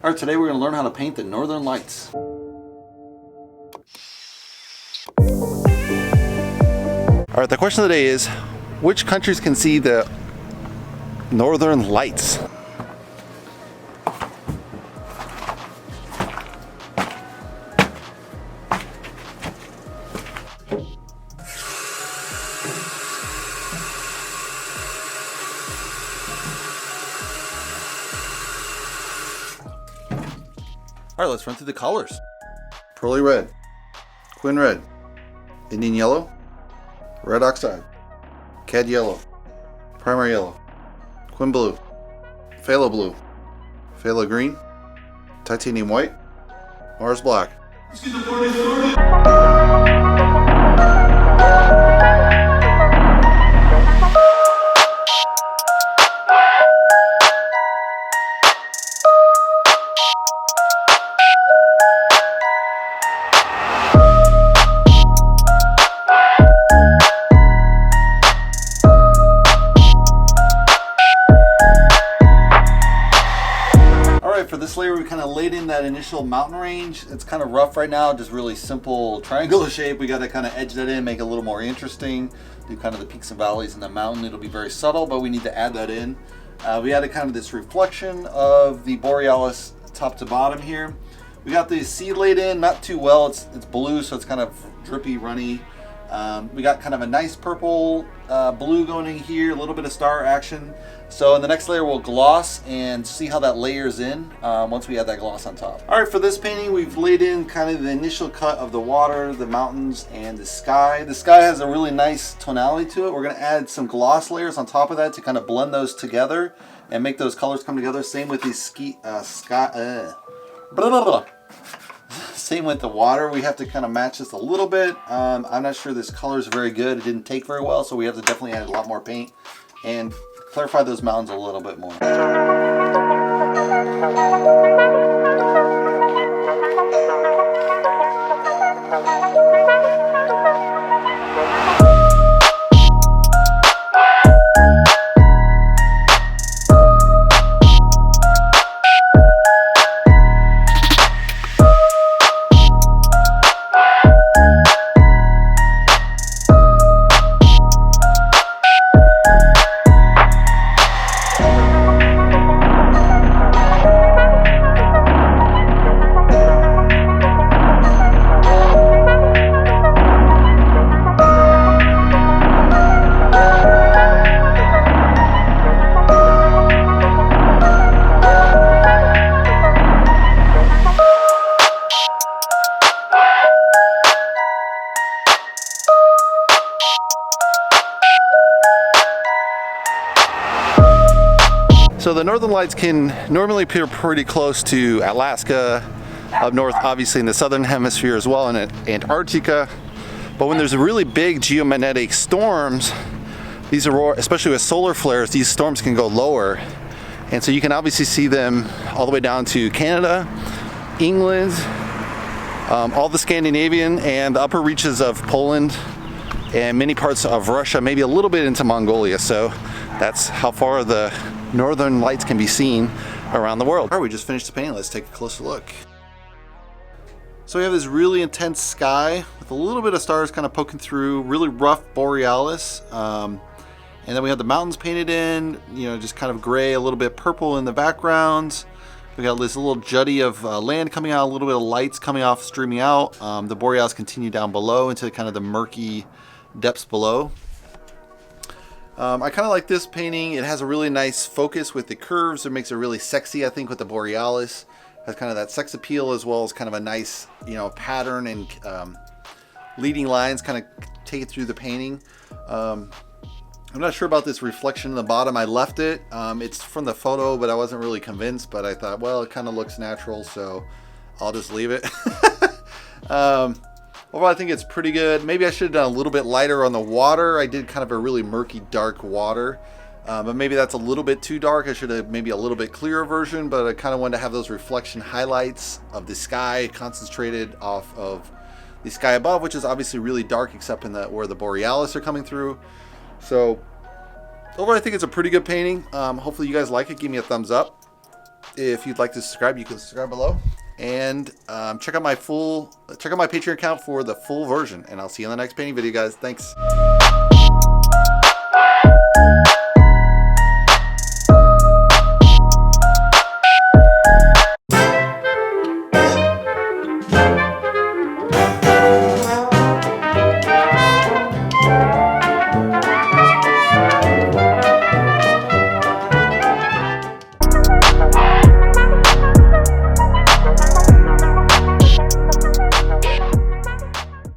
All right, today we're going to learn how to paint the Northern Lights. All right, the question of the day is, which countries can see the Northern Lights? All right, let's run through the colors. Pearly red, quin red, Indian yellow, red oxide, cad yellow, primary yellow, quin blue, phthalo green, titanium white, Mars black. Let's get the party started. For this layer, we kind of laid in that initial mountain range. It's kind of rough right now, just really simple triangular shape. We got to kind of edge that in, make it a little more interesting, do kind of the peaks and valleys in the mountain. It'll be very subtle, but we need to add that in. We added kind of this reflection of the Borealis top to bottom here. We got the sea laid in, not too well. It's blue, so it's kind of drippy, runny. We got kind of a nice purple blue going in here, a little bit of star action. So in the next layer we'll gloss and see how that layers in once we add that gloss on top. All right, for this painting we've laid in kind of the initial cut of the water, the mountains, and the sky. The sky has a really nice tonality to it. We're going to add some gloss layers on top of that to kind of blend those together and make those colors come together. Same with the Same with the water. We have to kind of match this a little bit. I'm not sure this color is very good. It didn't take very well, so we have to definitely add a lot more paint and clarify those mountains a little bit more. So the Northern Lights can normally appear pretty close to Alaska, up north obviously in the southern hemisphere as well, in Antarctica. But when there's really big geomagnetic storms, these aurora, especially with solar flares, these storms can go lower. And so you can obviously see them all the way down to Canada, England, all the Scandinavian and the upper reaches of Poland and many parts of Russia, maybe a little bit into Mongolia. So that's how far the Northern Lights can be seen around the world. All right, we just finished the painting. Let's take a closer look. So we have this really intense sky with a little bit of stars kind of poking through, really rough Borealis. And then we have the mountains painted in, just kind of gray, a little bit purple in the background. We got this little jutty of land coming out, a little bit of lights coming off, streaming out. The Borealis continue down below into kind of the murky depths below. I kind of like this painting. It has a really nice focus with the curves. It makes it really sexy, I think, with the Borealis. Has kind of that sex appeal as well as kind of a nice, pattern and leading lines kind of take it through the painting. I'm not sure about this reflection in the bottom. I left it. It's from the photo, but I wasn't really convinced. But I thought, well, it kind of looks natural, so I'll just leave it. Overall, I think it's pretty good. Maybe I should have done a little bit lighter on the water. I did kind of a really murky, dark water. But maybe that's a little bit too dark. I should have maybe a little bit clearer version, but I kind of wanted to have those reflection highlights of the sky concentrated off of the sky above, which is obviously really dark except in where the Borealis are coming through. So overall, I think it's a pretty good painting. Hopefully you guys like it. Give me a thumbs up. If you'd like to subscribe, you can subscribe below. And check out my Patreon account for the full version. And I'll see you in the next painting video, guys. Thanks.